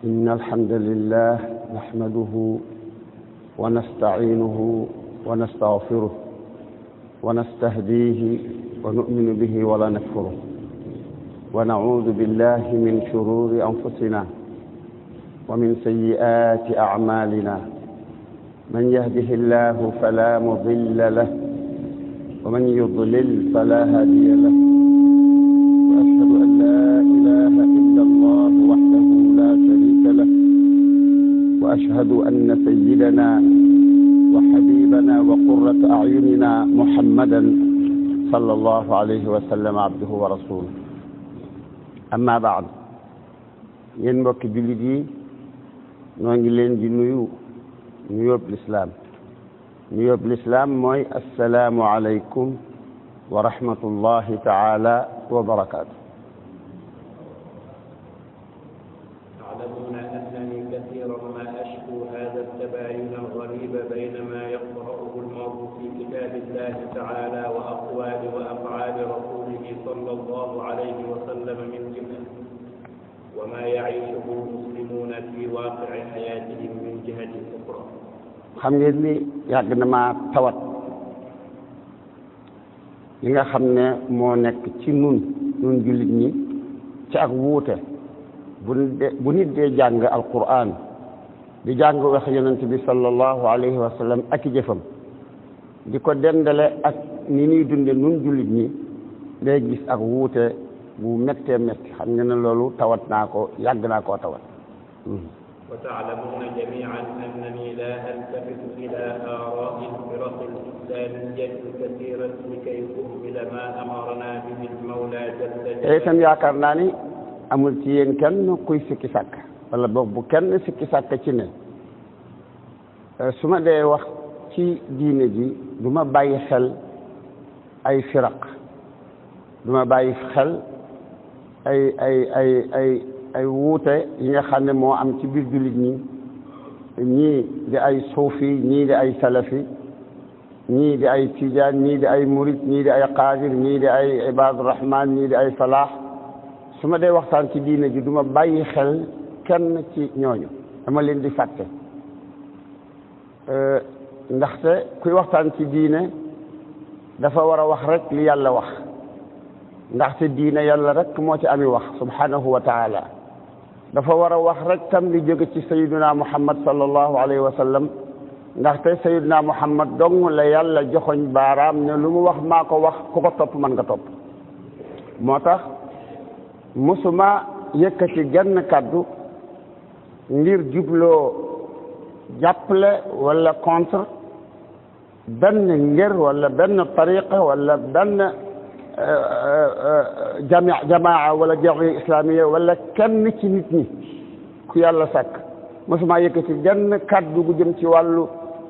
إن الحمد لله نحمده ونستعينه ونستغفره ونستهديه ونؤمن به ولا نكفره ونعوذ بالله من شرور أنفسنا ومن سيئات أعمالنا من يهده الله فلا مضل له ومن يضلل فلا هادي له وأشهد أن لا إله إلا الله وحده لا شريك له وأشهد أن سيدنا وحبيبنا وقرة أعيننا محمدا صلى الله عليه وسلم عبده ورسوله أما بعد ينبك بلدي نوانجلين دي نيوب الإسلام موي السلام عليكم ورحمة الله تعالى وبركاته. تعلمون أنني كثيرا ما أشكو هذا التباين الغريب بين ما يقرأه المرء في كتاب الله تعالى وأقوال وأفعال رسوله صلى الله عليه وسلم من جهة وما يعيشه المسلمون في واقع حياتهم من جهة أخرى. xam ngeen ni yàgg na ma tawat li nga xam ne moo nekk ci nun jullit ñi ci ak wuute bu nit dee jàng alquran di jàng wax yonent bi sallallahu alayhi wa sallam ak i jëfam di ko dendale ak ni ñuy dunde nun jullit ñi day gis ak wuute bu méttee métti xam ngeen ne loolu tawat naa ko yàgg naa koo tawat. وتعلمون جميعا أنني لا ألتفت إلى آراء الفرق الإسلامية الكثيرة لكي أكمل ما أمرنا به المولى جل جلاله. itam yaakaar naa ni amul ci yéen kenn kuy sikki sàkk wala boog bu kenn sikki sàkk ci ne su ma dee wax ci diine ji du ma bàyyi xel ay firaq du ma bàyyi xel ay wuute yi nga xam ne moo am ci biir jullit ñi ñii di ay suufi ñii di ay salafi ñii di ay tijaan ñii di ay murid ñii di ay qaadir ñii di ay ibaadu rahmaan ñii di ay falaax su ma dee waxtaan ci diine ji du ma bàyyi xel kenn ci ñooñu dama leen di fàtte ndaxte kuy waxtaan ci diine dafa war a wax rek li yàlla wax ndaxte diine yàlla rek moo ci ami wax subhanahu wa taala dafa war a wax rek tam li jóge ci sayiduna muhammad sallallahu alayhi wa sallam ndaxte sayiduna muhammad dong la yàlla joxoñ baaraam ne lu mu wax maa ko wax ku ko topp mën nga topp moo tax musuma yëkkati genn kàddu ngir jubloo jàppale wala contre benn ngir wala benn tariqa wala benn jamaa wala jamiya islamiya wala kenn ci nit ñi ku yàlla sàkk mosuma yëkkati genn kàddu gu jëm ci wàllu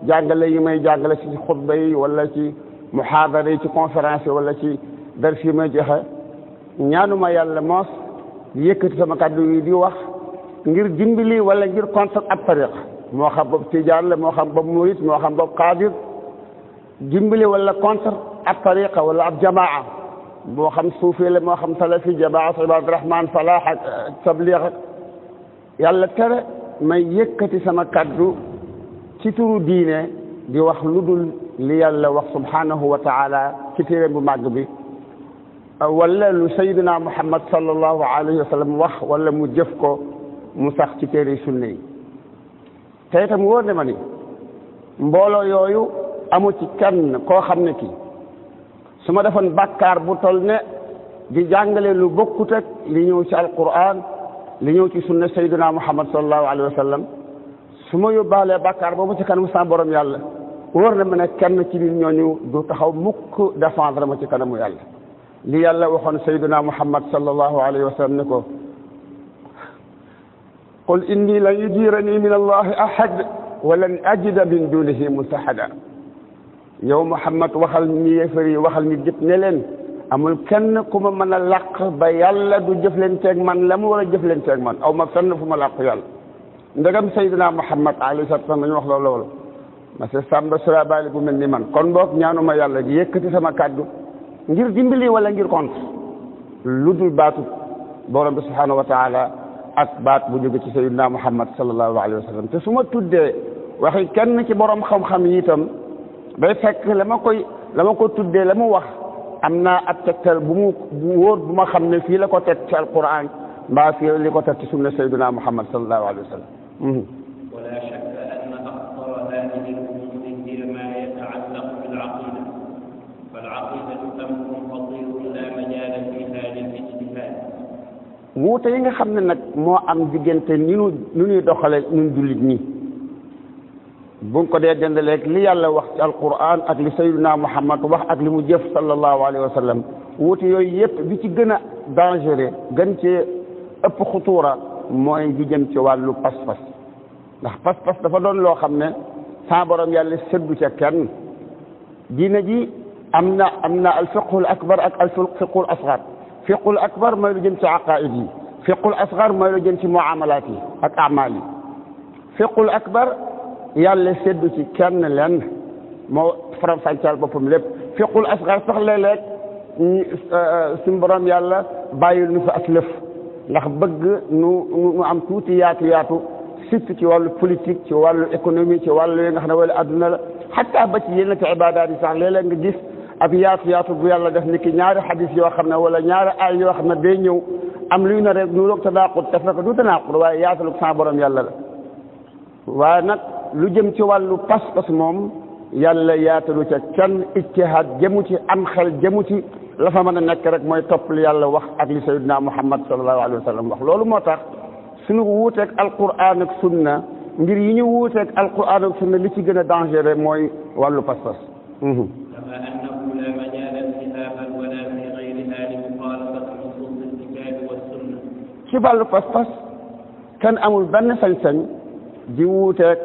jàngale yi may jàngale ci xutba yi wala ci muhaadara yi ci conférence yi wala ci dars yi may joxe ñaanuma yàlla moos yëkkati sama kàddu yi di wax ngir dimbali wala ngir contre ab tariqa moo xam boobu tijaan la moo xam boobu murid moo xam boobu qaadir dimbali wala contre ab tariqa wala ab jamaa moo xam suufi la moo xam salafi jamaat ibaadu rahmaan falaax ak tabliix ak yàlla tere may yëkkati sama kaddu ci turu diine di wax lu dul li yàlla wax subhanahu wa taala ci téere bu màgg bi wala lu sayyidina muhammad sallallahu alayhi wa sallam wax wala mu jëf ko mu sax ci téere sunna yi te itam wóor ne ma ni mbooloo yooyu amu ci kenn koo xam ne kii su ma defoon bàkkaar bu tol ne di jàngale lu bokkut ak li ñëw ci alquran li ñëw ci sunna sayyidina muhammad sallallahu alayhi wa sallam su ma yóbbaalee bàkkaar boobu ci kanamu sa borom yàlla wóor na ma ne kenn ci biir ñooñu du taxaw mukk défendre ma ci kanamu yàlla li yàlla waxoon sayyidina muhammad sallallahu alayhi wa sallam ne ko qul inni lan yujirani min allahi ahad wa lan ajida min dunihi multahada yow muhammad waxal ñi yéefar yi waxal ñi jëpp ne leen amul kenn ku ma mën a làq ba yàlla du jëflanteeg man la mu war a jëflanteeg man aw ma fenn fu ma làq yàlla ndegam sayyidina muhammad alayhi salaatu wa salaam dañu wax loolu ma se sàmba surabaali bu mel ni man kon boog ñaanuma yàlla di yëkkati sama kàddu ngir dimbali wala ngir contre lu dul baatu borom bi subhanahu wa taala ak baat bu jóge ci sayyidina Muhammad sallallahu alayhi wa sallam te su ma tuddee waxi kenn ci borom xam-xam yi itam day fekk la ma ko tuddee la mu wax am naa ab tegtal bu wóor bu ma xam ne fii la ko teg ci alquran mbaa fii li ko teg ci sunna sayyidina Muhammad sallallahu alayhi wa sallam. ولا شك أن أخطر هذه الأمور هي ما يتعلق بالعقيدة فالعقيدة أمر خطير لا مجال فيها للاجتهاد. wuute yi nga xam ne nag moo am diggante ni ñuy doxale ñun jullit ñi bu ko dee dendaleeg li yàlla wax ci alquran ak li sayyidina Muhammad wax ak li mu jëf sallallahu alayhi wa sallam wuute yooyu yëpp bi ci gën a dangereux gën cee ëpp xutuura mooy di jëm ci wàllu pas-pas ndax pas-pas dafa doon loo xam ne sa borom yàlla seddu ca kenn diina ji am na al fiqhul akbar ak al fiqhul asgar fiqhul akbar mooy lu jëm ci aqaid yi fiqhul asgar mooy lu jëm ci muamalat yi ak amal yi fiqhul akbar yàlla seddu ci kenn lenn moo faram fàccal boppam lépp fiqhul asgar sax léeg-léeg suñu borom yàlla bàyyil nu fa ak lëf ndax bëgg nu am tuuti yaatu surtout ci wàllu politique ci wàllu économie ci wàllu yi nga xam ne wala adduna la xataa ba ci yenn ci ibaadaat yi sax léeg-léeg nga gis ab yaatu bu yàlla def ni ki ñaari xadis yoo xam ne wala ñaari ay yoo xam ne day ñëw am luy na rek nu roog tanaaqud te fekk du tanaaqud waaye yaatalu sa borom yàlla la waaye nag lu jëm ci wàllu pas-pas moom yàlla yaatalu ca kenn ijtihaad jëmu ci am xel jëmu ci la fa mën a nekk rek mooy topp li yàlla wax ak li sayyidina Muhammad sallallahu alayhi wa sallam wax loolu moo tax suñu wuuteeg alquran ak sunna ngir yi ñu wuuteeg alquran ak sunna li ci gën a dangereux mooy wàllu pas-pas. كما أنه لا مجال في هذا ولا في غيرها لمخالفة نصوص الكتاب والسنة. ci wàllu pas-pas kenn amul benn sañ-sañ di wuuteeg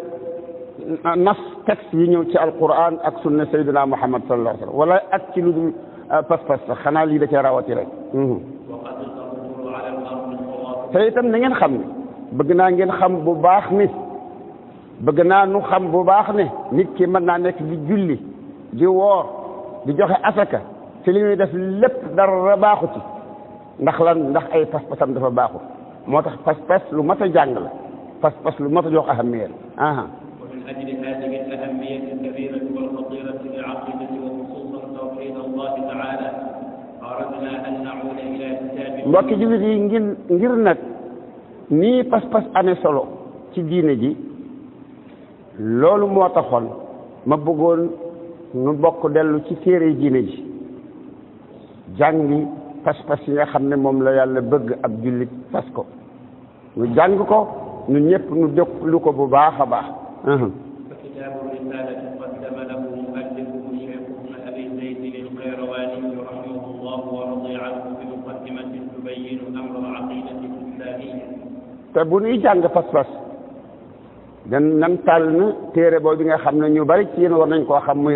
nas texte yi ñëw ci alquran ak sunna sayyidina Muhammad sallallahu alayhi wa sallam wala ak ci lu dul pas-pas sax xanaa lii da cee rawati rek. te itam na ngeen xam ne bëgg naa ngeen xam bu baax ni bëgg naa nu xam bu baax ne nit ki mën naa nekk di julli di woor di joxe asaka ci li ñuy def lépp dara baaxu ci ndax lan ndax ay pas-pasam dafa baaxu moo tax pas-pas lu mat a jàng la pas-pas lu mat a jox ahamiya la. ومن أجل هذه الأهمية الكبيرة والخطيرة للعقيدة وخصوصا توحيد الله تعالى أردنا أن نعود إلى كتاب. mbokki jullit yi ngir nag nii pas-pas amee solo ci diine ji loolu moo taxoon ma bëggoon nu bokk dellu ci téere diine ji jàngi pas-pas yi nga xam ne moom la yàlla bëgg ab jullit fas ko ñu jàng ko ñu ñëpp ñu déglu ko bu baax a baax. فكتاب الرسالة قدم له مؤلفه الشيخ ابن أبي زيد القيرواني رحمه الله ورضي عنه بمقدمة تبين أمر العقيدة الإسلامية. te bu ñuy jàng pas-pas nan tànn téere boobu nga xam ne ñu bari ci yéen war nañ koo xam muy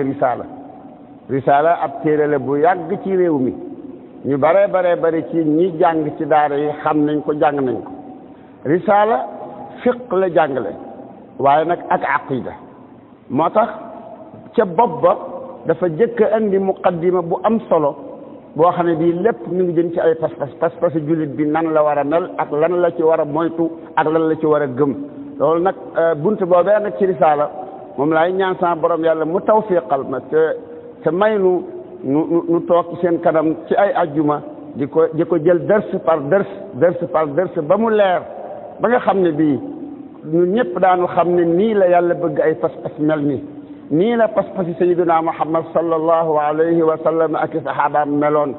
risaala ab téere la bu yàgg ci réew mi ñu bari ci ñi jàng ci daara yi xam nañ ko jàng nañ ko risaala fiq la jàngale waaye nag ak aqida moo tax ca bopp ba dafa jëkk a indi muqaddima bu am solo boo xam ne bii lépp ñu ngi jëm ci ay pas-pas jullit bi nan la war a mel ak lan la ci war a moytu ak lan la ci war a gëm loolu nag bunt boobee nag ci risaala moom laay ñaan sama borom yàlla mu tawfiqal ma te may nu toog ci seen kanam ci ay ajjuma di ko jël dërs par dërs ba mu leer ba nga xam ne bii ñun ñëpp daanu xam ne nii la yàlla bëgg ay pas-pas mel nii la pas-pasi sayyidina Muhammad sallallahu alayhi wa sallam ak i saxaabaam meloon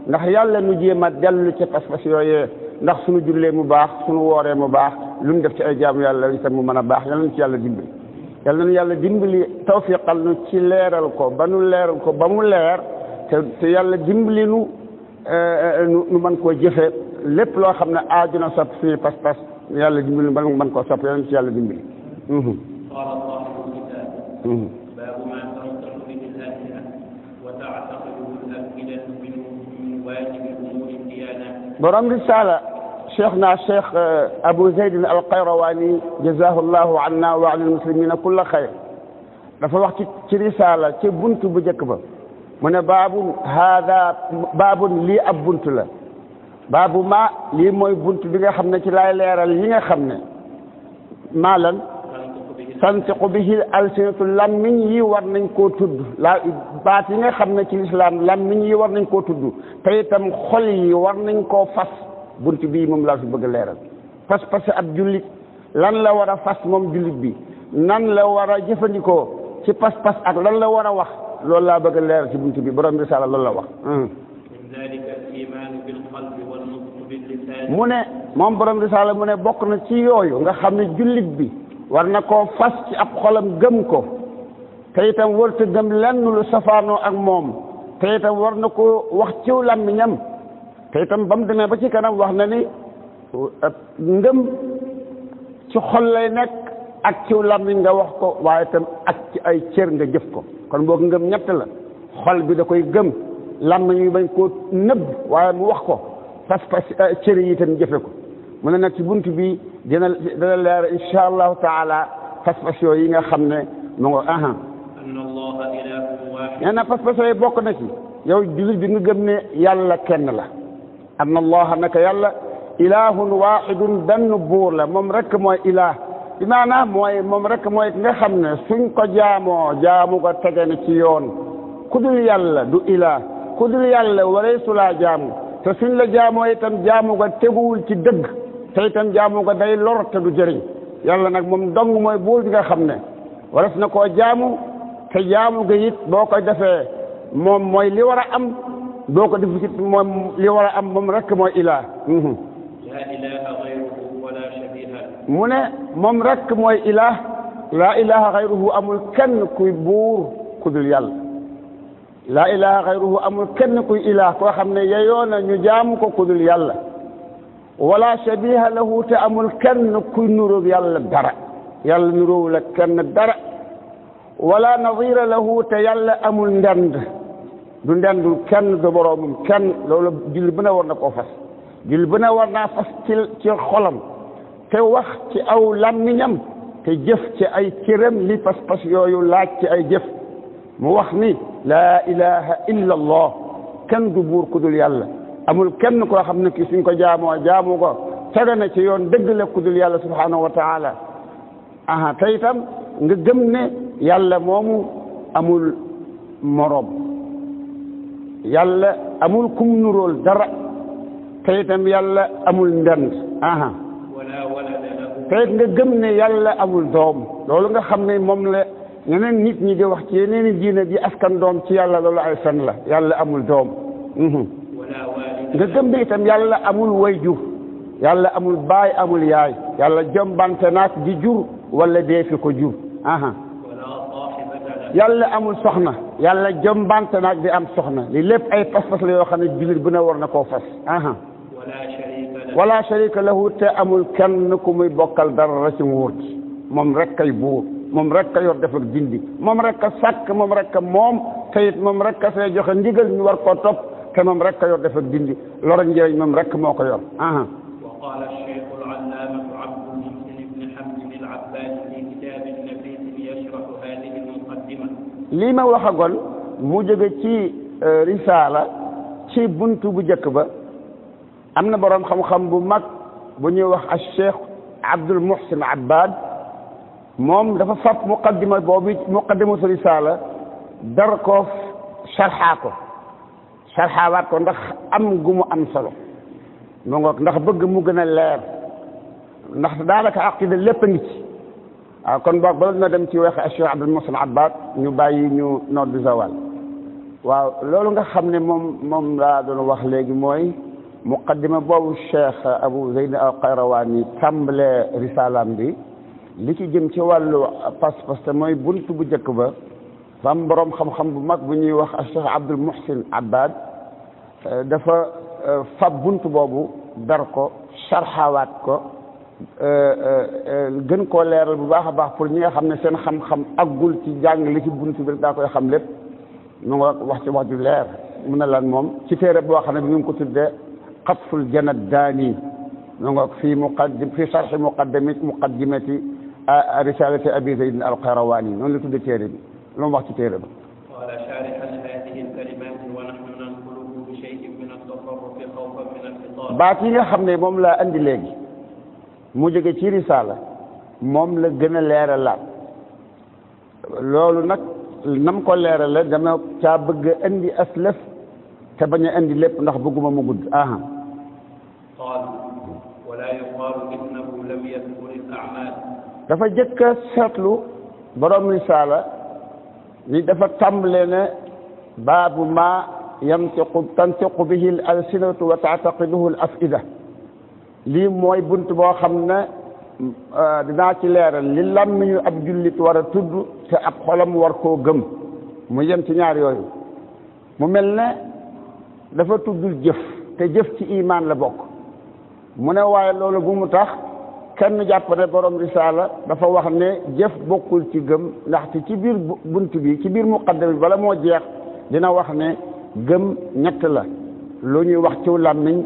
ndax yàlla nu jéem a dellu ci pas-pas yooyee ndax suñu jullee mu baax suñu wooree mu baax lu ñu def ci ay jaamu yàlla itam mu mën a baax yal nañu ci yàlla dimbali tawfiqal nu ci leeral ko ba nu leeral ko ba mu leer te yàlla dimbali nu mën koo jëfe lépp loo xam ne aaju na sopp suñu pas-pas yàlla dimbali ba mën koo sopp yal nañu ci yàlla dimbali. قال الله في الكتاب باب ما تنطق به الألسنة وتعتقده الأفئدة من واجب أمور الديانات. borom risaala شيخنا الشيخ أبو زيد القيرواني جزاه الله عنا وعن المسلمين كل خير dafa wax ci risaala ci buntu bu njëkk ba mu ne baabun haada baabun lii ab buntu la baabu ma lii mooy bunt bi nga xam ne ci laay leeral yi nga xam ne maa lan tantiqu bihi alsinatu lammiñ yi war nañ koo tudd baat yi nga xam ne ci lislaam lammiñ yi war nañ koo tudd te itam xol yi war nañ koo fas bunt bii moom laa fi bëgg a leeral pas ab jullit lan la war a fas moom jullit bi nan la war a jëfandikoo ci pas-pas ak lan la war a wax loolu laa bëgg a leeral ci bunt bi borom risaala loolu la wax mu ne moom borom risaala mu ne bokk na ci yooyu nga xam ne jullit bi war na koo fas ci ab xolam gëm ko te itam warta gëm lenn lu safaanoo ak moom te itam war na ko wax ciw làmmiñam te itam ba mu demee ba ci kanam wax na ni ngëm ci xol lay nekk ak ciw làmmiñ nga wax ko waaye itam ak ci ay cër nga jëf ko kon boog ngëm ñett la xol bi da koy gëm làmmiñ yi bañ koo nëbb waaye mu wax ko pas cër yi itam jëfe ko mu ne nag ci bunt bi dina leer insha allahu taala pas-pas yooyu yi nga xam ne mu ngo nee na pas-pas yooyu bokk na ci yow jullit bi nga gëm ne yàlla kenn la anna allaha naka yàlla ilahun wahidun benn buur la moom rek mooy ilah bi maanaam mooy moom rek mooy nga xam ne suñ ko jaamoo jaamu ko tege na ci yoon ku dul yàlla du ilah ku dul yàlla waree su laa jaamu te suñ la jaamoo itam jaamu ko teguwul ci dëgg te itam jaamu ko day lor te du jëriñ yàlla nag moom dong mooy buur bi nga xam ne waras na koo jaamu te jaamu ga it boo ko defee moom mooy li war a am boo ko def it moom li war a am moom rek mooy ilah mu ne moom rek mooy ilah laa ilaha xayruhu amul kenn kuy buur ku dul yàlla laa ilaha xayruhu amul kenn kuy ilah koo xam ne yeyoona ñu jaamu ko ku dul yàlla wala shabiha lahu te amul kenn kuy nuróog yàlla dara yàlla nuróowul ak kenn dara wala nadira lahu te yàlla amul ndend du ndendul kenn du boroomum kenn loolu julli bu ne war na koo fas julli bu ne war naa fas ci xolam te wax ci aw làmmiñam te jëf ci ay cëram li pas-pas yooyu laaj ci ay jëf mu wax ni laa ilaha illa allah kenn du buur ku dul yàlla amul kenn koo xam ne ki suñ ko jaamu ko tege na ci yoon dëgg la ku dul yàlla subhanahu wa taala te itam nga gëm ne yàlla moomu amul moroom yàlla amul kum nuróol dara te itam yàlla amul ndend te it nga gëm ne yàlla amul doom loolu nga xam ne moom la ñeneen nit ñi di wax ci yeneen diine di askan doom ci yàlla loolu ay fen la yàlla amul doom nga gëm ne itam yàlla amul wayjur yàlla amul baay amul yaay yàlla jombante naak di jur wala dee fi ko jur yàlla amul soxna yàlla jombante naak di am soxna li lépp ay pas-pas la yoo xam ne jullit bu ne war na koo fas wala sharika lahu te amul kenn ku muy bokkal dara ci nguur gi moom rek kay buur moom rek ka yor def ak dindi moom rek ka sàkk moom rek ka moom te it moom rek ka fee joxe ndigal ñu war koo topp te moom rek ka yor def ak dindi lor njëriñ moom rek moo ko yor وقال الشيخ العلامة عبد المحسن بن حمد العباس في كتاب نفيس يشرح هذه المقدمة lii ma waxagoon mu jóge ci risaala ci buntu bu njëkk ba am na boroom xam-xam bu mag bu ñuy wax al Cheikh Abdul Muhsin Abbad moom dafa fab muqaddima boobu muqaddimatu risaala dar ko sarxaawaat ko ndax am gu mu am solo mu ngoog ndax bëgg mu gën a leer ndax daanaka aqida lépp a ngi ci waaw kon boog bala na dem ci waxe al Cheikh Abdul Muhsin Abbad ñu bàyyi ñu noddu zawal waaw loolu nga xam ne moom laa doon wax léegi mooy muqaddima boobu Cheikh Abu Zayd al-Qayrawani tàmbalee risalaam bi li ci jëm ci wàllu pas-pas te mooy buntu bu njëkk ba fam boroom xam-xam bu mag bu ñuy wax Cheikh Abdul Muhsin Abbad dafa fab buntu boobu dar ko sarxawaat ko gën koo leeral bu baax a baax pour ñi nga xam ne seen xam-xam aggul ci jàng li ci buntu bi rek daa koy xam lépp mu nga wax ci wax ju leer mu ne lan moom ci téere boo xam ne bi ñu ngi ko tuddee qatful janad daani mu nga fi sarxi muqaddimati risalati abi zayd al-Qayrawani noonu la tuddee téere bi lu mu wax ci téere ba قال شارحا هذه الكلمات ونحن ننقله بشيء من من التصرف خوفا من الخطاب. baat yi nga xam ne moom laa andi léegi mu jóge ci risaala moom la gën a leeralaat loolu nag nam ko leerale dama caa bëgg a indi aslëf te bañ a indi lépp ndax bëgguma mu gudd aha qaal wala yuqaalu innahu lam yadkur al a'mal. dafa jëkk a seetlu borom risaala ni dafa tàmbalee ne baabu ma tantiqu bihi al alsinatu wa taataqiduhu al afida lii mooy bunt boo xam ne dinaa ci leeral li làmmiñu ab jullit war a tudd te ab xolam war koo gëm mu yem ci ñaar yooyu mu mel ne dafa tuddul jëf te jëf ci imaan la bokk mu ne waaye loolu bu mu tax kenn jàpp ne borom risaala dafa wax ne jëf bokkul ci gëm ndaxte ci biir bunt bi ci biir muqaddam bi bala moo jeex dina wax ne gëm ñett la lu ñuy wax ci làmmiñ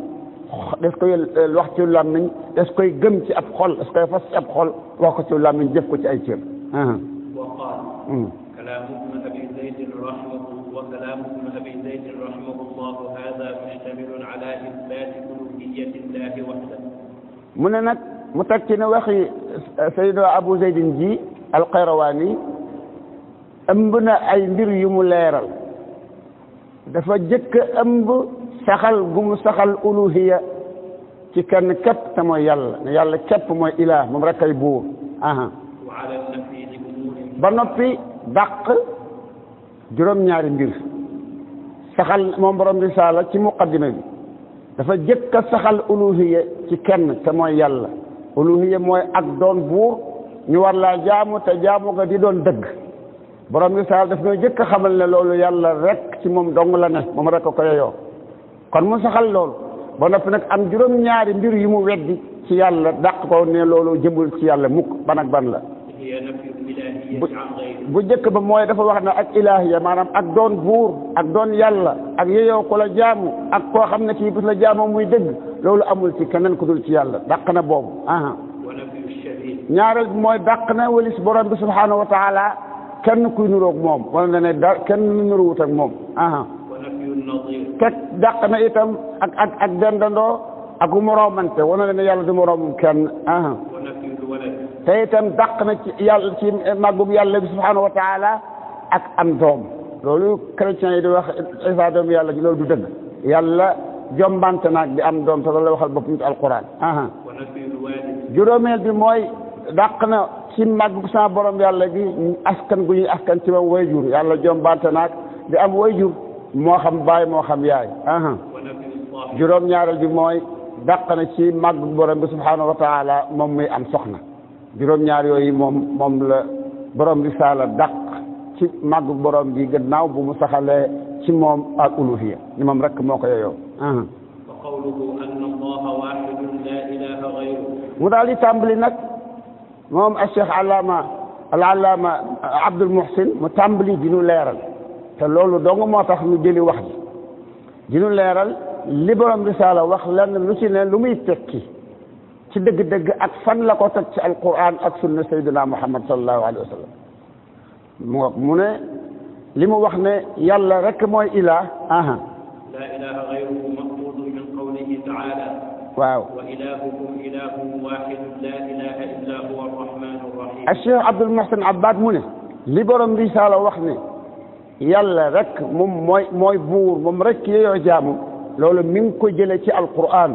des koy wax ci làmmiñ des koy gëm ci ab xol des koy fas ci ab xol wax ko ci làmmiñ jëf ko ci ay cër وقال كلام ابن أبي زيد رحمه وكلام ابن أبي زيد رحمه الله هذا مشتمل على إثبات ألوهية الله وحده. من نك متكن وخي سيدنا أبو زيد جي القيرواني أمبنا أي mbir yu mu leeral dafa jëkk ëmb saxal gu mu saxal uluhiya ci kenn képp te mooy yàlla ne yàlla képp mooy ilaah moom rek ay buur ba noppi dàq juróom-ñaari mbir saxal moom borom risaala ci muqaddima bi dafa jëkk a saxal uluhiya ci kenn te mooy yàlla uluhiya mooy ak doon buur ñu war laa jaamu te jaamu nga di doon dëgg borom risaala daf ñoo jëkk a xamal ne loolu yàlla rek ci moom dong la ne moom rek ko yeyoo kon mu saxal loolu ba noppi nag am juróom-ñaari mbir yu mu weddi ci yàlla dàq ko ne loolu jëmul ci yàlla mukk ban ak ban la bu jëkk ba mooy dafa wax ne ak ilaahiya maanaam ak doon buur ak doon yàlla ak yeyoo ko la jaamu ak koo xam ne kii bis la jaamoo muy dëgg loolu amul ci keneen ku dul ci yàlla dàq na boobu ñaareel bi mooy dàq na walis borom bi subhanahu wa taala kenn kuy nuroog moom wala na ne da kenn nuruwut ak moom teg dàq na itam ak dendandoo ak moroomante wana na ne yàlla du moroomum kenn te itam dàq na ci yàlla ci màggug yàlla bi subhanahu wa taala ak am doom loolu chrétiens yi di wax Isa doom yàlla ji loolu du dëgg yàlla jombante naag di am doom te loolu la waxal boppam ci alquran juróomeel bi mooy dàq na ci màggug sa borom yàlla gi askan gu ñuy askan ci moom way jur yàlla jombante naag di am way jur moo xam baay moo xam yaay juróom-ñaareel bi mooy dàq na ci màggug borom bi subhanahu wa taala moom muy am soxna juróom-ñaar yooyu moom la borom risaala dàq ci màggug borom bi gannaaw bu mu saxalee ci moom ak uluhiya ni moom rek moo ko yeyoo mu daal di tàmbali nag moom al cheikh al-allaama Abdul Muhsin mu tàmbali di nu leeral te loolu dong moo tax ñu jëli wax ji di nu leeral li borom risaala wax lenn lu ci ne lu muy tekki ci dëgg-dëgg ak fan la ko teg ci alquran ak sunna sayyidina Muhammad sallallahu alayhi wa sallam mu ne li mu wax ne yàlla rek mooy ilaah la ilaha ghayruhu maqsuudun min qawlihi ta'ala waaw wa ilahukum ilahun wahidun la ilaha illa huwa arrahmanu arrahim al cheikh Abdul Muhsin Abbad mu ne li borom risaala wax ne yàlla rek moom mooy buur moom rek yeyoo jaamu loolu mi ngi ko jële ci alquran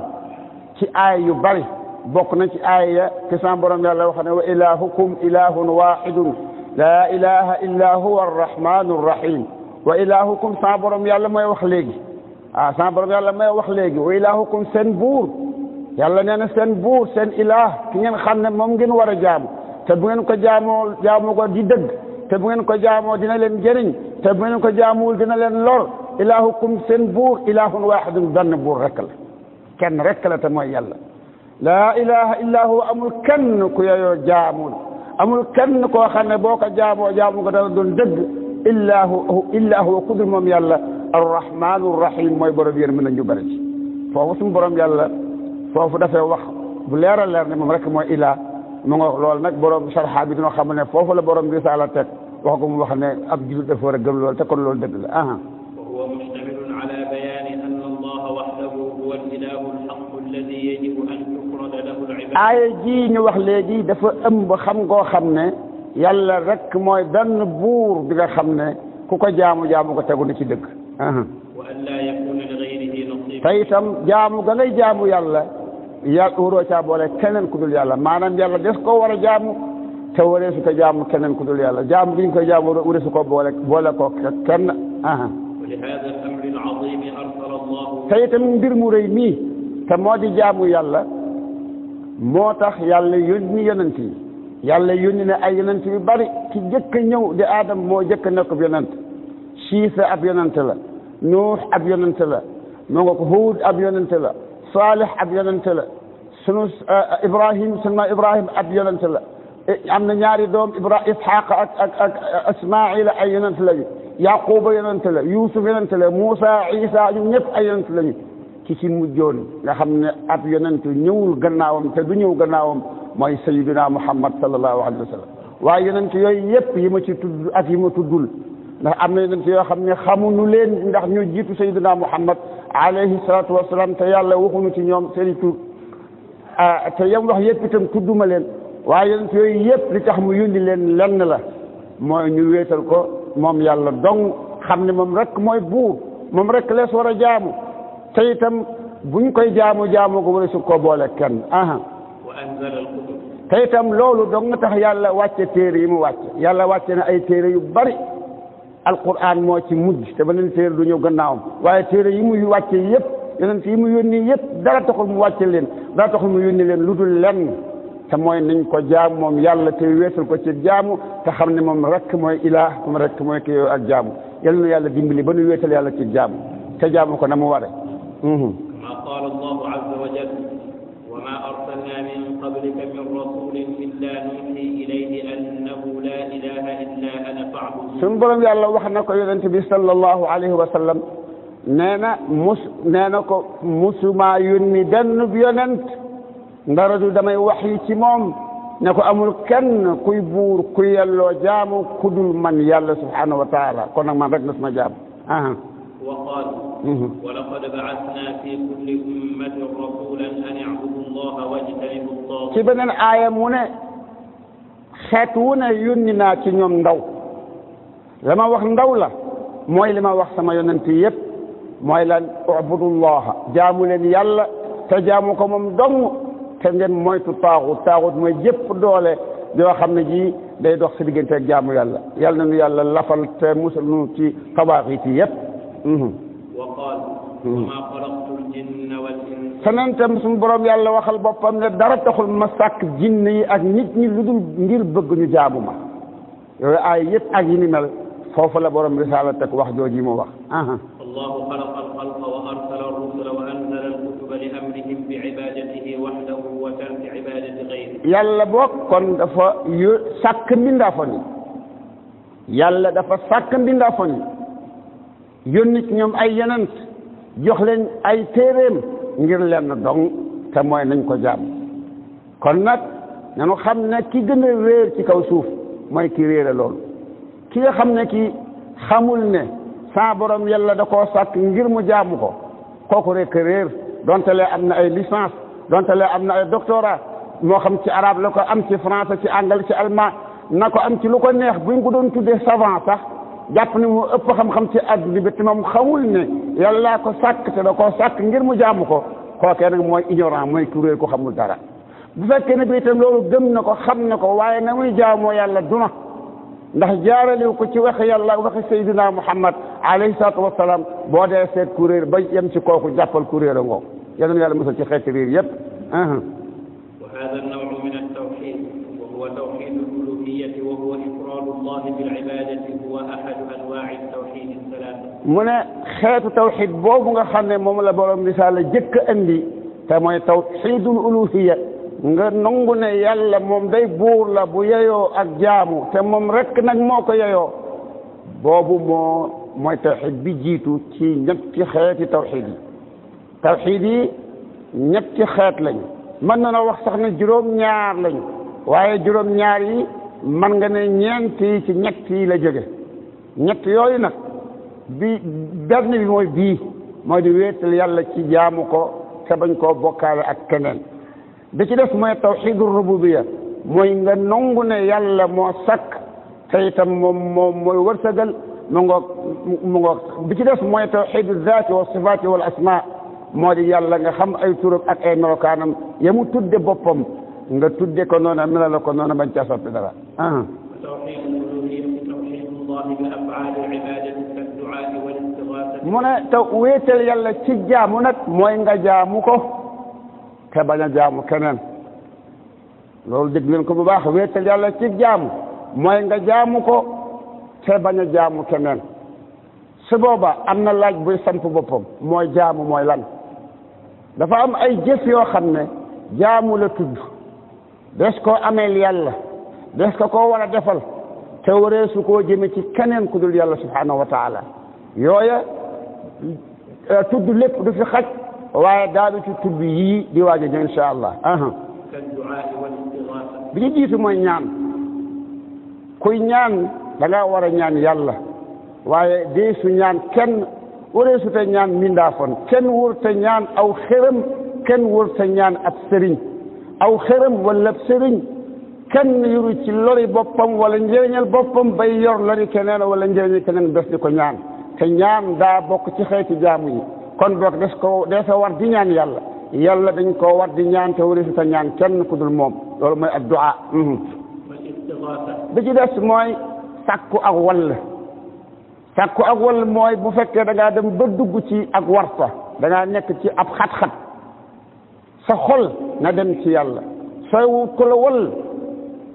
ci aay yu bari bokk na ci aaya te sa borom yàlla wax ne wa ilahukum ilahun wahidun la ilaha illa huwa arrahmanu arrahim wa ilahukum sa borom yàlla mooy wax léegi sa borom yàlla mooy wax léegi wa ilahukum seen buur yàlla nee na seen buur seen ilaah ki ngeen xam ne moom ngeen war a jaamu te bu ngeen ko jaamoo ko di dëgg te bu ngeen ko jaamoo dina leen jëriñ te bu ngeen ko jaamuwul dina leen lor ilahukum seen buur ilahun wahidun benn buur rek la kenn rek la te mooy yàlla laa ilaha illa huwa amul kenn ku yeyoo jaamul amul kenn koo xam ne boo ko jaamu ko dana doon dëgg illa huwa ku dul moom yàlla arrahmanu arrahim mooy borom yéen mën a njubale ci foofu suñu borom yàlla foofu dafay wax bu leer a leer ne moom rek mooy ilah mu nga loolu nag borom sarxa bi dina xam ne foofu la borom risaala teg wax ko mu wax ne ab jullit dafa war a gëm loolu te kon loolu dëgg la وهو مشتمل على بيان أن الله aaya ji ñu wax léegi dafa ëmb xam ngoo xam ne yàlla rek mooy benn buur bi nga xam ne ku ko jaamu ko tegu na ci dëgg wa an laa yakuna li ghayrihi nasiib te itam jaamu ga ngay jaamu yàlla waroo caa boole keneen ku dul yàlla maanaam yàlla des ko war a jaamu te waree su ko jaamu keneen ku dul yàlla jaamu gi ñu koy jaamu waree su ko boole ko kenn wa li haadha al-amri al-'aziim arsala Allahu te itam mbir mu rëy mii te moo di jaamu yàlla moo tax yàlla yónni yonent yi yàlla yónni ne ay yonent yu bari ki jëkk a ñëw di Adam moo jëkk a nekk ab yonent Siisa ab yonent la Nuux ab yonent la moo nga ko Huud ab yonent la Saalix ab yonent la sunu Ibrahim ab yonent la am na ñaari doom Isxaaq ak Ismaayil ay yonent lañu Yaquba yonent la Yuusuf yonent la Muusa Isa ñun ñëpp ay yonent lañu ki ci mujjoon nga xam ne ab yonent ñëwul gannaawam te du ñëw gannaawam mooy sayyidina Muhammad sallallahu alayhi wa sallam waaye yonent yooyu yëpp yi ma ci tudd ak yi ma tuddul ndax am na yonent yoo xam ne xamuñu leen ndax ñu jiitu sayyidina Muhammad alayhi salaatu wa salaam te yàlla waxuñu ci ñoom seen i tur te yam wax yëpp itam tudduma leen waaye yonent yooyu yëpp li tax mu yónni leen lenn la mooy ñu wéetal ko moom yàlla dong xam ne moom rek mooy buur moom rek lees war a jaamu te itam buñ koy jaamu ko wala su ko boole kenn wa anzala al-kutub te itam loolu dong nga tax yàlla wàcce téere yi mu wàcce yàlla wàcce na ay téere yu bari alquran moo ci mujj te beneen téere du ñëw gannaawam waaye téere yi muy wàcce yëpp yonent yi mu yónni yëpp dara taxul mu wàcce leen dara taxul mu yónni leen lu dul lenn te mooy nañ ko jaamu moom yàlla te weesal ko ci jaamu te xam ne moom rek mooy ilaah moom rek mooy ki yow ak jaamu yal na yàlla dimbali ba nu weesal yàlla ci jaamu te jaamu ko na mu ware kama qaala allahu azza wa jalla wa ma arsalna min qablika min rasulin illa nuuhi ilayhi annahu la ilaha illa ana fa'budun suñu borom yàlla wax na ko yonent bi sallallahu alayhi wa sallam nee na ko musuma yónni benn yonent ndara du damay wax yi ci moom ne ko amul kenn kuy buur ku yelloo jaamu ku dul man yàlla subhanahu wa taala kon nag man rek na suma jaam wa qaal wa laqad ba'athna fi kulli ummatin rasulan an ya'budu allaha wajtanibu at-taghut ci beneen aaya mu ne xeet wu ne yónni naa ci ñoom ndaw la ma wax ndaw la mooy li ma wax sama yonent yëpp mooy lan u'budu allaha jaamu leen yàlla te jaamu ko moom dong te ngeen moytu taaxut mooy jëpp doole yoo xam ne ji day dox si diggante ak jaamu yàlla yàlla na nu yàlla lafal te musal nu ci tabaaxit yi yëpp wa qaal wa maa xalaqtul jinna wal insa feneen tam suñu borom yàlla waxal boppam ne dara taxul ma sàkk jinne yi ak nit ñi lu dul ngir bëgg ñu jaamu ma yooyu ay yëpp ak yi ni mel foofu la borom risaala teg wax jooji mu wax allahu xalaqa alxalqa wa arsala arrusula wa anzala alkutuba li amrihim bi ibadatihi wahdahu wa tarki ibadati gayri yàlla boog kon dafa sàkk mbindaafon yi yàlla dafa sàkk mbindaafon yi yónni ci ñoom ay yonent jox leen ay téeréem ngir leen dong te mooy nañ ko jaam kon nag nañu xam ne ki gën a réer ci kaw suuf mooy ki réere loolu ki nga xam ne ki xamul ne sa borom yàlla da koo sàkk ngir mu jaamu ko kooku rek réer donte lee am na ay licence donte lee am na ay doctorat moo xam ci arabe la ko am ci français ci anglais ci allemand na ko am ci lu ko neex buñ ko doon tuddee savant sax jàpp ne mu ëpp xam-xam ci àdduna bi te moom xamul ne yàlla ko sàkk te da koo sàkk ngir mu jaamu ko kookee nag mooy ignorant mooy ku réer ko xamul dara bu fekkee ne bi itam loolu gëm na ko xam na ko waaye na muy jaamoo yàlla duna ndax jaaraliw ko ci waxi yàlla waxi sayyidina Muhammad alayhi salaatu wa salaam boo dee seet ku réer ba yem ci kooku jàppal ku réer a ngoo yal na yàlla mosal ci xeeti réer yépp wa hada an-naw'u min at-tawhid wa huwa tawhid al-uluhiyyah wa huwa ifradu Allah bil ibadati huwa ahadu anwa'i at-tawhid ath-thalath mu ne xeetu tawhid boobu nga xam ne moom la borom risaala jëkk andi te mooy tawhidul uluhiyya nga nangu ne yàlla moom day buur la bu yeyoo ak jaamu te moom rek nag moo ko yeyoo boobu mooy tawxid bi jiitu ci ñetti xeeti tawxid yi ñetti xeet lañu mën na wax sax ne juróom-ñaar lañu waaye juróom-ñaar yi mën nga ne ñeent yi ci ñett yi la jóge ñett yooyu nag bi benn bi mooy di wéetal yàlla ci jaamu ko te bañ koo bokkaale ak keneen bi ci des mooy tawxiidu rububiyya mooy nga nangu ne yàlla moo sakk te itam moom mooy wërsëgal mu ngoog bi ci des mooy tawxiidu zaati wa sifaati wal asmaa moo di yàlla nga xam ay turam ak ay melokaanam ya mu tudde boppam nga tudde ko noonu mela la ko noonu bañ caa soppi dara mu ne te wéetal yàlla ci jaamu nag mooy nga jaamu ko te bañ a jaamu keneen loolu dégg leen ko bu baax wéetal yàlla ci jaamu mooy nga jaamu ko te bañ a jaamu keneen su booba am na laaj buy samp boppam mooy jaamu mooy lan dafa am ay jëf yoo xam ne jaamu la tudd des koo ameel yàlla des ko koo war a defal te waree su koo jëme ci keneen ku dul yàlla subhanahu wa taala yooya tudd lépp du fi xaj waaye daanu ci tudd yii di waaj a ñëw insha allah bi ñu jiitu mooy ñaan kuy ñaan da ngaa war a ñaan yàlla waaye dee su ñaan kenn waree su te ñaan mindaafoon kenn wër te ñaan aw xërëm kenn wër te ñaan ab sëriñ aw xërëm wala ab sëriñ kenn yuru ci lori boppam wala njëriñal boppam bay yor lori keneen wala njëriñal keneen bés di ko ñaan te ñaan daa bokk ci xeeti jaamu yi kon boog des sa war di ñaan yàlla yàlla dañ koo war di ñaan te waree su te ñaan kenn ku dul moom loolu mooy addu'a bi ci des mooy sàkku ak wall sàkku ak wall mooy bu fekkee da ngaa dem ba dugg ci ak warta da ngaa nekk ci ab xat-xat sa xol na dem ci yàlla sooy wut ko la wall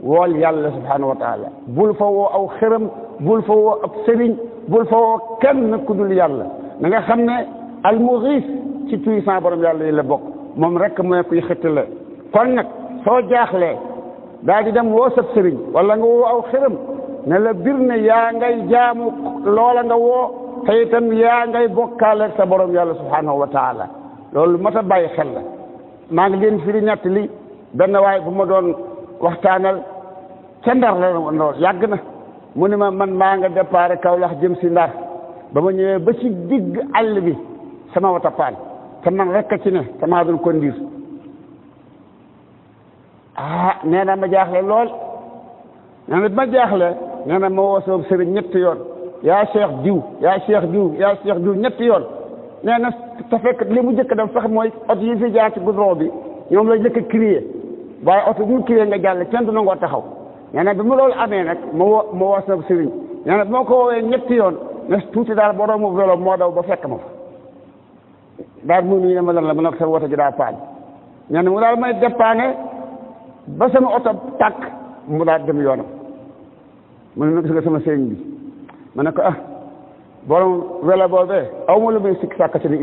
wool yàlla subhanahu wa taala bul fa woo aw xërëm bul fa woo ab sëriñ bul fa woo kenn ku dul yàlla na nga xam ne almuxiis ci puissant borom yàlla yi la bokk moom rek mooy kuy xëttale kon nag soo jaaxlee daal di dem woo sab sëriñ wala nga woo aw xërëm ne la bir ne yaa ngay jaamu loola nga woo te itam yaa ngay bokkaale sa borom yàlla subhanahu wa taala loolu mat a bàyyi xel la maa ngi leen firi ñett li benn waay bu ma doon waxtaanal ca Ndar la lool yàgg na mu ne ma man maa nga départ Kaolack jëm si Ndar ba ma ñëwee ba ci digg àll bi sama wata paan te man rek a ci ne te maa doon conduire nee na ma jaaxle lool nee na ma jaaxle nee na ma woo sama sëriñ ñetti yoon yaa Cheikh diw yaa Cheikh diw yaa Cheikh diw ñetti yoon nee na te fekk li mu njëkk dem sax mooy oto yi fi jaar ci goudron bi ñoom la njëkk a crier waaye oto bu mu crier nga jàll kenn du nangoo taxaw nee na bi mu loolu amee nag ma woo sama sëriñ nee na bi ma ko woowee ñetti yoon ne tuuti daal boroomu vélo moo daw ba fekk ma fa daal mu ne ma lan la ma ne ko sa woto ji daa paan nee na mu daal may dépanner ba sama oto tàkk mu daal dem yoonam mu ne ma gis nga sama sëriñ bi ma ne ko borom wela boobee aw ma lu muy sikk sàkk ci ne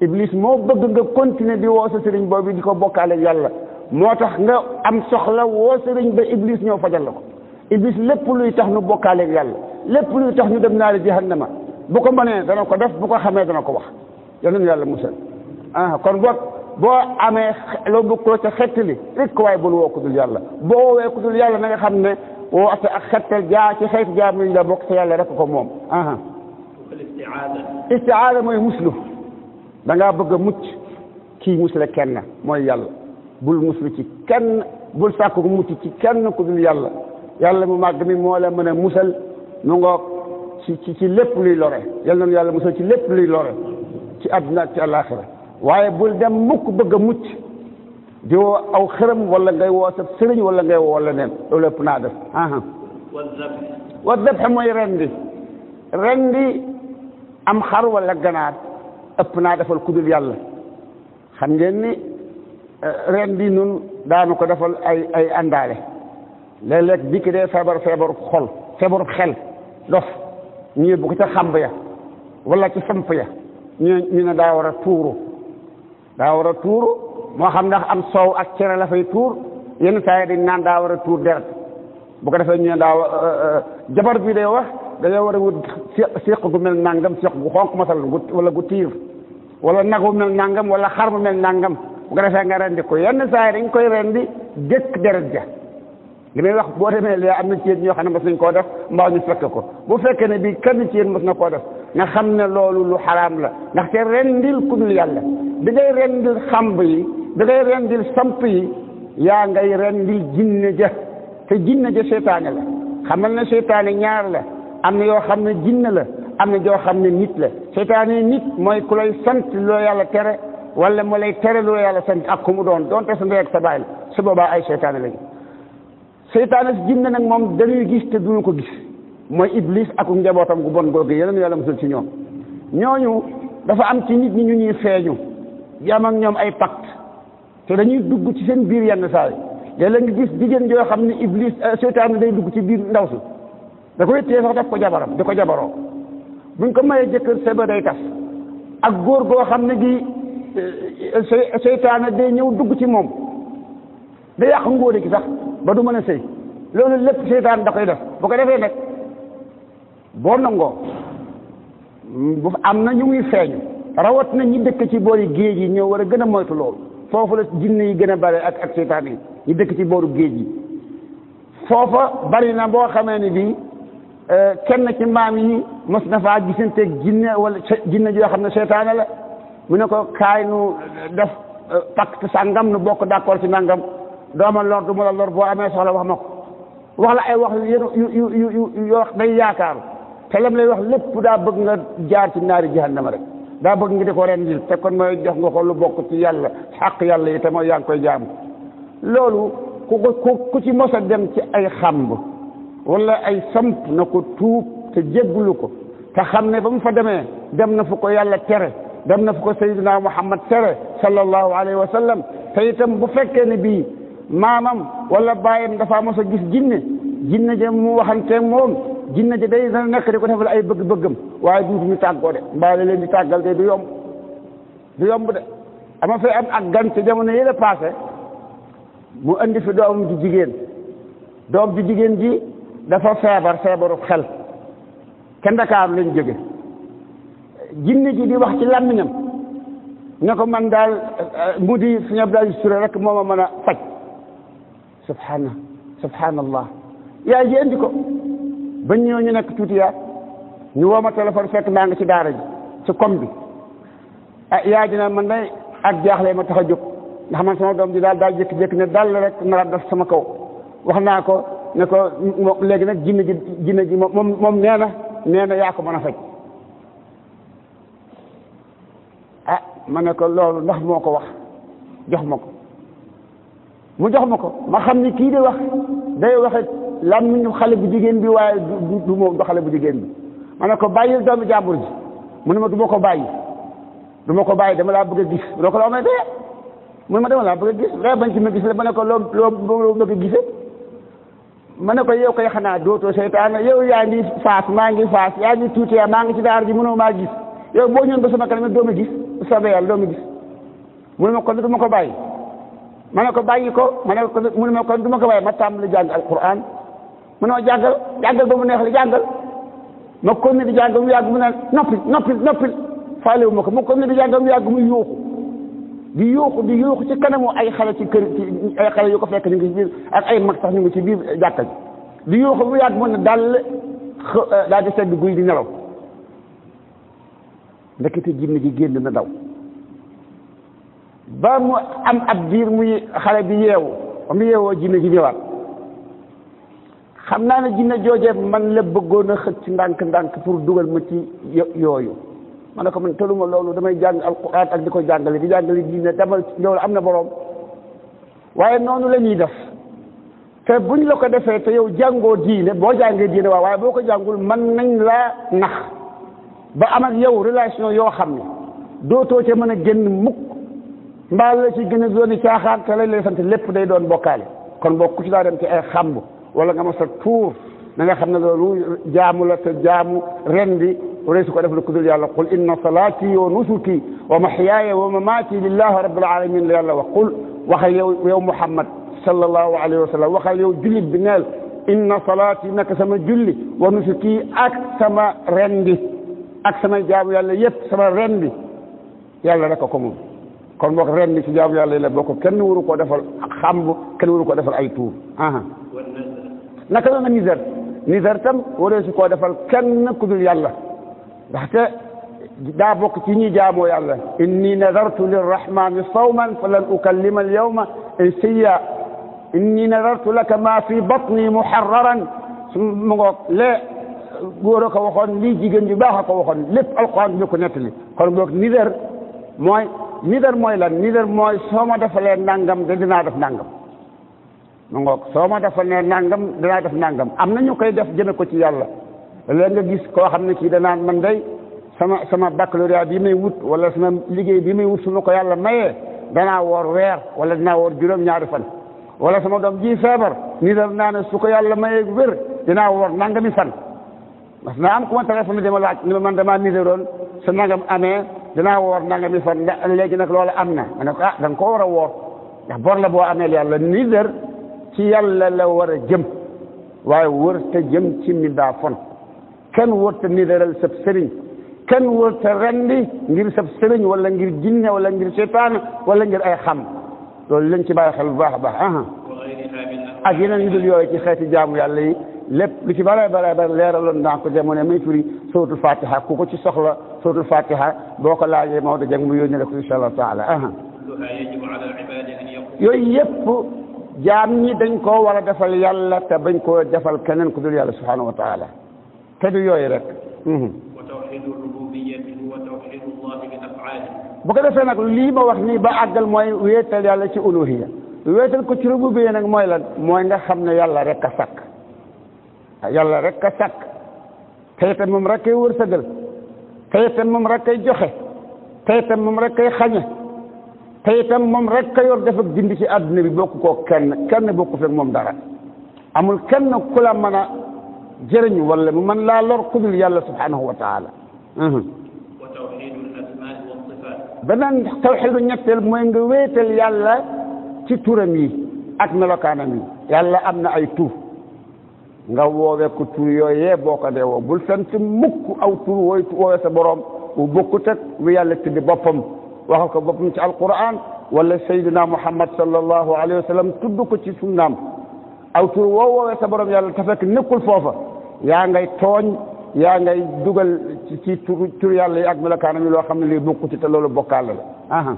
iblis moo bëgg nga continuer di woo sa sëriñ boobu di ko bokkaale yàlla moo tax nga am soxla woo sëriñ ba iblis ñëw fajal la ko iblis lépp luy tax nu bokkaale yàlla lépp luy tax ñu dem naari jahannama bu ko mënee dana ko def bu ko xamee dana ko wax yal nañu yàlla musal kon boog boo amee loo bëgg ko ca xettali rek ko waaye bul woo ku dul yàlla boo woowee ku dul yàlla na nga xam ne woote ak xettal ci xeetu jaam yi la bokk te yàlla rek ko moom istiaada mooy muslu da ngaa bëgg a mucc kii musle kenn mooy yàlla bul muslu ci kenn bul sàkku mucc ci kenn ku dul yàlla yàlla mu màgg mi moo la mën a musal nu ngoog ci lépp luy lore yal nañu yàlla musal ci lépp luy lore ci àdduna ci àllaaxira waaye bul dem mukk bëgg a mucc di woo aw xërëm wala ngay woo sa sëriñ wala ngay woo leneen loolu ëpp naa def wa dabx mooy rendi am xar wala ganaar ëpp naa defal ku dul yàlla xam ngeen ni rendi nun daanu ko defal ay àndaale léeg-léeg bi ki dee feebaru xol feebaru xel dof ñu bu ko ca xamb ya wala ci samp ya ñu ne daa war a tuuru moo xam ndax am soow ak cere la fay tuur yenn saa yi dañ naan daa war a tuur deret bu ko defee ñu ne jabar bi day wax dañoo war a wut séq gu mel nangam séq gu xonq masal wala gu tiir wala nagu mel nangam wala xar mu mel nangam bu ko defee nga rendi ko yenn saa yi dañ koy rendi dëkk deret ja li may wax boo demee lee am na ci yéen ñoo xam ne mos nañ koo def mbaa ñu fekk ko bu fekkee ne bii kenn ci yéen mos na koo def nga xam ne loolu lu xaraam la ndaxte rendil ku dul yàlla bi ngay rendil xamb yi da ngay rendil samp yi yaa ngay rendil jinne ja te jinne ja seytaane la xamal ne seytaane ñaar la am na yoo xam ne jinne la am na joo xam ne nit la seytaane nit mooy ku lay sant loo yàlla tere wala mu lay tere loo yàlla sant ak ku mu doon doonte sa ndey ak sa baay la su boobaa ay seytaane lañu seytaane si jinne nag moom dañuy gis te duñu ko gis mooy iblis ak njabootam gu bon googu yeneen yàlla musul ci ñoom ñooñu dafa am ci nit ñi ñu ñuy feeñu jam ak ñoom ay pacte te dañuy dugg ci seen biir yenn saa yi léeg-léeg nga gis jigéen joo xam ne iblis seytaane day dugg ci biir ndaw si da koy téye sax def ko jabaram di ko jabaroo buñ ko mayee jëkkër seba day tas ak góor goo xam ne gi seytaane day ñëw dugg ci moom da yàq ngóore gi sax ba du mën a sëy loolu lépp seytaane da koy def bu ko defee nag boo nangoo bu am na ñu muy feeñu rawat na ñi dëkk ci boori géej yi ñëw war a gën a moytu loolu foofu la jinne yi gën a bare ak seytaane yi ñi dëkk ci booru géej yi foofa bari na boo xamee ne bii kenn ci maam yi mos na faa gisanteeg jinne wala jinne joo xam ne seytaane la mu ne ko kaay nu def pacte sàngam nu bokk d'accord ci nangam dooma lor du ma la lor boo amee soxla wax ma ko wax la ay wax yu yoo day yaakaar te lam lay wax lépp daa bëgg nga jaar ci naari jahannama rek daa bëgg nga di ko rendil te kon mooy jox nga ko lu bokk ci yàlla xaq yàlla yi te mooy yaa ngi koy jaamu loolu ku ci mos a dem ci ay xamb wala ay samp na ko tuub te jéggulu ko te xam ne ba mu fa demee dem na fu ko yàlla tere dem na fu ko sayyidina Muhammad tere sallallahu alayhi wa sallam te itam bu fekkee ne bii maamam wala baayam dafa mos a gis jinne ja mu waxanteeg moom jinne ja day dana nekk di ko defal ay bëgg-bëggam waaye duutuñu tàggoo de mbaa la leen di tàggal de du yomb de ama fay am ak gan ci jamono yële passé mu indi fi doom ju jigéen ji dafa feebaru xel ca Ndakaaru lañ jóge jinne ji di wax ci làmmiñam ne ko man daal mu di suñu Abdoulaye Touré rek moo ma mën a faj subhanallah yaay ji indi ko ba ñëw ñu nekk tuuti yaa ñu woo ma téléphone fekk maa ngi ci daara ji ci com bi yaay ji na man day ak jaaxle ma tax a jóg ndax man sama doom ji daal jékki-jékki ne dal rek nara def sama kaw wax naa ko ne ko léegi nag jinne ji moom nee na yaa ko mën a faj ma ne ko loolu ndax moo ko wax jox ma ko mu jox ma ko ma xam ni kii di wax day waxe làmmiñu xale bu jigéen bi waaye du moom du xale bu jigéen bi ma ne ko bàyyil doomu jàmbur ji mu ne ma du ma ko bàyyi dama laa bëgg a gis loo ko la amee dee mu ne ma dama laa bëgg a gis loo bañ ci ma gis la ma ne ko loo bëgg a gisee ma ne ko yow koy xanaa dootoo seytaane yow yaa ngi faas maa ngi faas yaa ngi tuuti maa ngi ci daara ji mënoo maa gis yow boo ñëwoon ba sama kanam doo ma gis soobee yàlla doo ma gis mu ne ma kon du ma ko bàyyi ma ne ko bàyyi ko ma ne ko mu ne ma kon du ma ko bàyyi ma tàmbali jàng alquran mu ne ma jàngal ba mu neex li jàngal ma kon ne di jàng mu yàgg mu ne noppil faalewu ma ko ma kon ne di jàng mu yàgg mu yuuxu di yuuxu ci kanamu ay xale ci kër ci ay xale yu ko fekk ñu ngi ci biir ak ay mag sax ñu ngi ci biir jàkka ji di yuuxu mu yàgg mu ne daal di sedd guy di nelaw ndekete jinne ji génn na daw ba mu am ab diir muy xale bi yeewu ba mu yeewoo jinne ji ñëwaat xam naa ne jinne joojee man la bëggoon a xëcc ndànk pour dugal ma ci yooyu ma ne ko man tëluma loolu damay jàng alquran ak di ko jàngale diine demal loolu am na boroom waaye noonu la ñuy def te buñ la ko defee te yow jàngoo diine boo jàngee diine waaye boo ko jàngul mën nañ laa nax ba am ak yow relation yoo xam ne dootoo ca mën a génn mukk mbaa la ci gën a dooni caaxaan te lañ lay sant lépp day doon bokkaale kon boo ku ci daa dem ci ay xamb wala nga ma sa tuur na nga xam ne loolu jaamu la te jaamu rendi wala su ko def lu ku dul yàlla qul inna salaati wa nusuki wa mahyaaya wa mamaati lillahi rabbil alamin la yàlla wax qul waxal yow Muhammad sallallahu alayhi wa sallam waxal yow jullit bi neel inna salaati naka sama julli wa nusuki ak sama rendi ak sama jaamu yàlla yëpp sama rendi yàlla rek ko moom kon boo ko rendi ci jaamu yàlla yi la boo ko kenn waru koo defal xamb kenn waru koo defal ay tuur naka la nga nisar tam waree su koo defal kenn ku dul yàlla ndaxte daa bokk ci ñi jaamoo yàlla inni nadartu lirrahmani sawman falan ukallima alyawma insiya inni nadartu laka ma fi batni muharraran mu ngoog lee góor a ko waxoon lii jigéen ju baax a ko waxoon lépp alquran bi ko nettali kon boog nidar mooy lan nidar mooy soo ma defalee nangam de dinaa def nangam mu ngoog soo ma defalee nangam dinaa def nangam am na ñu koy def jëme ko ci yàlla léegi nga gis koo xam ne kii danaan man day sama baccalauréat bi may wut wala sama liggéey bi may wut su ma ko yàlla mayee danaa woor weer wala dinaa woor juróom-ñaari fan wala sama doom ji feebar nidar naa ne su ko yàlla mayee wér dinaa woor nangami fan parce que am ku ma téléphone dama laaj ni ma man damaa nidaroon sa nangam amee dinaa woor nangami fan léegi nag loolu am na ma ne ko da nga ko war a woor ndax bor la boo amee yàlla nidar ci yàlla la war a jëm waaye wër te jëm ci mindaa fon kenn wër te nidaral sab sëriñ kenn wër te rendi ngir sab sëriñ wala ngir jinne wala ngir seytaane wala ngir ay xam loolu lañ ci bàyyi xel bu baax a baax ak yeneen yu dul yooyu ci xeeti jaamu yàlla yi lépp lu ci bare leeraloon naa ko jamono may firi suratul fatiha ku ko ci soxla suratul fatiha boo ko laajee Maodo Dieng mu yónnee la ko insha allah taala yooyu yëpp jaam ñi dañ koo war a defal yàlla te bañ koo defal keneen ku dul yàlla subhanahu wa taala te du yooyu rek bu ko defee nag lii ma wax nii ba àggal mooy wéetal yàlla ci uluhiya wéetal ko ci rububiyya nag mooy lan mooy nga xam ne yàlla rek a sakk yàlla rek a sakk te itam moom rek kay wërsëgal te itam moom rek kay joxe te itam moom rek kay xañe te itam moom rek ka yor def ak dindi ci àdduna bi bokk koo kenn bokku fekk moom dara amul kenn ku la mën a jëriñ wala mu mën laa lor ku dul yàlla subhanahu wa taala beneen tawxiidu ñetteel mooy nga wéetal yàlla ci turam yi ak melokaanam yi yàlla am na ay tur nga woowee ko tur yooyee boo ko dee woo bul sant mukk aw tur woowee sa borom bu bokkut ak lu yàlla tudde boppam waxal ko boppam ci alquran wala sayyidina muhammad sallallahu alayhi wa sallam tudd ko ci sunnaam aw tur woo woowee sa borom yàlla te fekk nekkul foofa yaa ngay tooñ yaa ngay dugal ci tur yàlla yi ak melokaanam yi loo xam ne lii bokku ci te loolu bokkaale la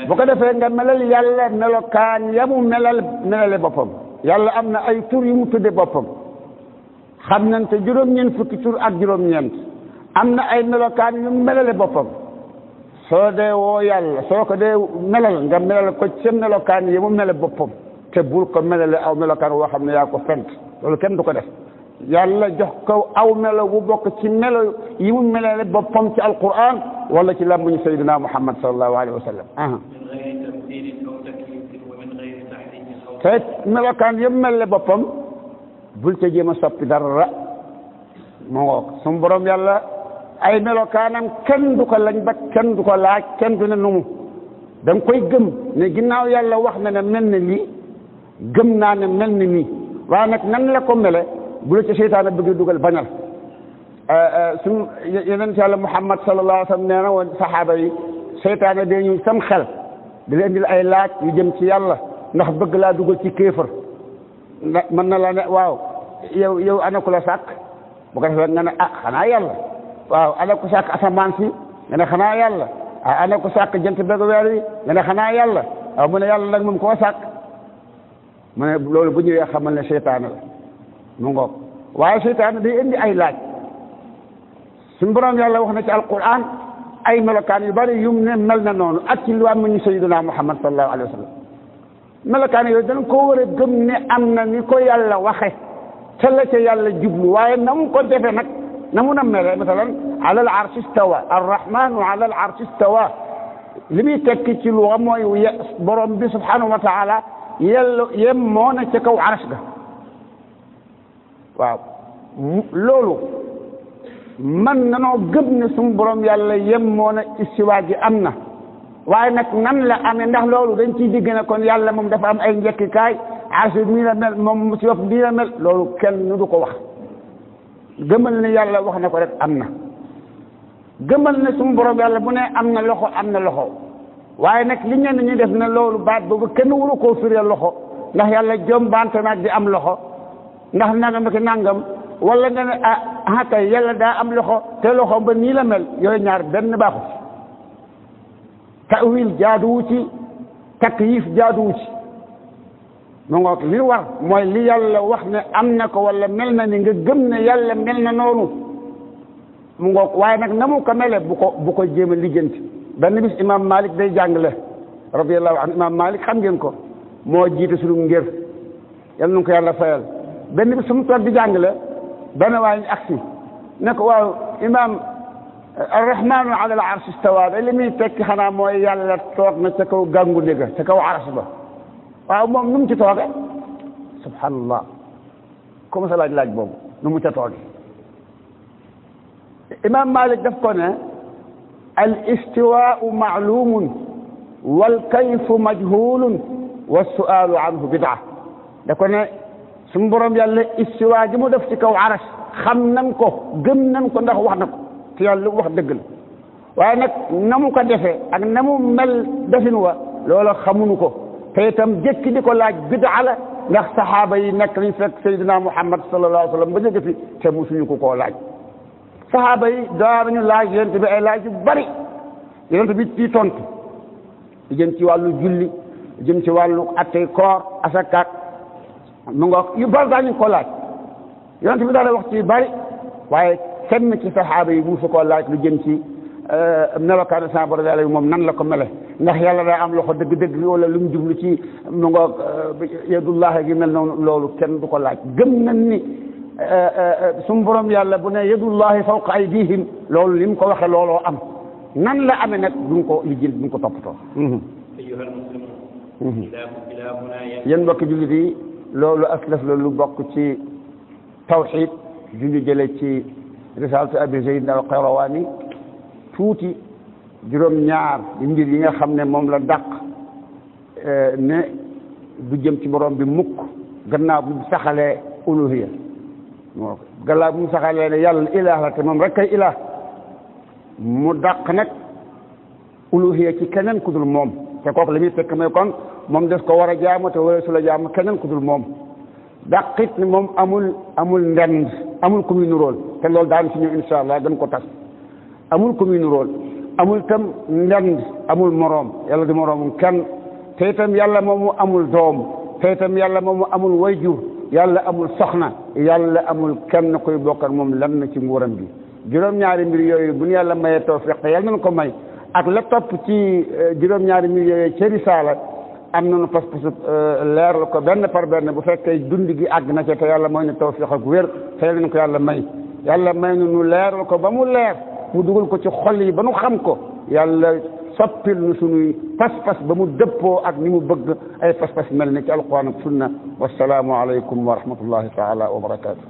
bu ko defee nga melal yàlla melokaan yamu melale boppam yàlla am na ay tur yu mu tudde boppam xam nañ te juróom-ñeent fukki tur ak juróom-ñeent am na ay melokaan yu melale boppam soo dee woo yàlla soo ko dee melal nga melal ko ca melokaan yi mu mele boppam te bul ko melale aw melokaan woo xam ne yaa ko fent loolu kenn du ko def yàlla jox ko aw melo bu bokk ci melo yi mu melale boppam ci alquran wala ci làmmiñu sayyidina muhammad sallallahu alayhi wa sallam te melokaan yëpp melale boppam bul ca jéem a soppi dara moo ngoog suñu borom yàlla ay melokaanam kenn du ko lañ ba kenn du ko laaj kenn du ne numu da nga koy gëm ne ginnaaw yàlla wax na ne mel na lii gëm naa ne mel na nii waaye nag nan la ko mele bu la ca seytaane bëgg dugal bañal suñu yeneen ci yàlla muhammad sallallahu alayhi wa sallam nee na woon saxaaba yi seytaane dee ñu sam xel di leen indil ay laaj yu jëm ci yàlla ndax bëgg laa dugal ci kéefër ndax mën na la ne waaw yow ana ku la sàkk bu ko defee nga ne xanaa yàlla waaw ana ko sàkk asamaan si nga ne xanaa yàlla ana ko sàkk jant beeg weer wi nga ne xanaa yàlla waaw mu ne yàlla nag moom koo sàkk mu ne loolu bu ñëwee xamal ne seytaane la mu ngoog waaye seytaane day indi ay laaj suñu borom yàlla wax na ci alquran ay melokaan yu bari yum ne mel na noonu ak ci lu am ñu sayyidina muhammad sallallahu alayhi wa sallam melokaan yooyu dañ ko war a gëm ne am na ni ko yàlla waxe te la ca yàlla jublu waaye na mu ko defe nag na mu na mele masalan ala al arsh istawa arrahmanu ala al arsh istawa li muy tekki ci lu mooy borom bi subhanahu wa taala yàlla yem moo na ca kaw arsh ga waaw loolu man nanoo gëm ne suñu borom yàlla yem moo na istiwa gi am na waaye nag nan la amee ndax loolu dañ ciy digg ne kon yàlla moom dafa am ay njekkikaay arsh nii la mel moom si yof nii la mel loolu kenn du ko wax gëmal ne yàlla wax na ko rek am na gëmal ne suñu borom yàlla bu ne am na loxo waaye nag li ñenn ñi def na loolu baat boobu kenn waru koo firee loxo ndax yàlla jombante nag di am loxo ndax nangam ak nangam wala nga ne ah kay yàlla daa am loxo te loxo ba nii la mel yooyu ñaar benn baaxu ci ta'wil jaaduwu ci takyif jaaduwu ci mu ngoog li war mooy li yàlla wax ne am na ko wala mel na ni nga gëm ne yàlla mel na noonu mu ngoog waaye nag na mu ko mele bu ko jéem a lijjanti benn bis imam Malik day jàngale radiyallahu anhu imam Malik xam ngeen ko moo jiite sunu ngir yal na ko yàlla fayal benn bis su mu toog di jàngale benn waay ñu agsi ne ko waaw imam arrahmanu ala al arsh istawa li muy tekki xanaa mooy yàlla toog na ca kaw gàngu ndéga ca kaw arsh ba waaw moom nu mu ci tooge subhanallah comme ça laaj boobu nu mu ca tooge imam Malik daf ko ne al istiwaau maalumun wal kayfu majhulun wa sualu anhu bid'a da ko ne suñu borom yàlla istiwa ji mu def ci kaw arash xam nañ ko gëm nañ ko ndax wax na ko te yàlla wax dëgg la waaye nag na mu ko defee ak na mu mel defin wa loola xamuñu ko te itam jëkki di ko laaj bid'a la ndax saxaaba yi nekk nañ fekk Seydina Muhammad sallallahu alayhi wa sallam ba jóge fi te musuñu ko koo laaj saxaaba yi daanañu laaj yonent bi ay laaj yu bari yonent bi ci tontu jëm ci wàllu julli jëm ci wàllu attey koor asakaat mu ngoog yu bari daañu ko laaj yonent bi daana wax ci yu bari waaye kenn ci saxaaba yi musu koo laaj lu jëm ci melokaanu sa borom yàlla bi moom nan la ko mele ndax yàlla daa am loxo dëgg-dëgg wala lu mu jublu ci mu ngoog yadullahi gi mel noonu loolu kenn du ko laaj gëm nañ ni suñu borom yàlla bu ne yadullahi fawqa aydihim loolu li mu ko waxee looloo am nan la amee nag duñ ko lijjil duñ ko toppatoo. ayyuhal muslimun yéen mbokki jullit yi loolu aslaf la lu bokk ci tawxid junju jële ci risalatu abi zayd al qayrawani tuuti juróom-ñaar di mbir yi nga xam ne moom la dàq ne du jëm ci borom bi mukk gannaaw bu saxalee uluhiya gannaaw bu mu saxalee ne yàlla ilaah la te moom rek kay ilaah mu dàq nag uluhiya ci keneen ku dul moom te kooku la muy fekk mooy kon moom des ko war a jaamu te wala su la jaamu keneen ku dul moom dàqit ni moom amul ndend amul ku muy nuróol te loolu daan si ñëw insha allah gën ko tas amul ku muy nuróol amul tam ndend amul moroom yàlla di moroomum kenn te itam yàlla moomu amul doom te itam yàlla moomu amul wayjur yàlla amul soxna yàlla amul kenn koy bokk ak moom lan ci nguuram bi juróom-ñaari mbir yooyu bu ñu yàlla mayee tawfiq te yàlla nañu ko may ak la topp ci juróom-ñaari mbir yooyu ci risaala am nañu pas-pasu leeral ko benn par benn bu fekkee dund gi àgg na ca te yàlla mooy ne tawfiq ak wér te yàlla nañu ko yàlla may nu leeral ko ba mu leer mu dugal ko ci xol yi ba nu xam ko yàlla soppil nu sunuy pas-pas ba mu dëppoo ak ni mu bëgg ay pas-pas mel ni ci alquran ak sunna wasalaamu aleykum wa rahmatullahi taala wa barakatuh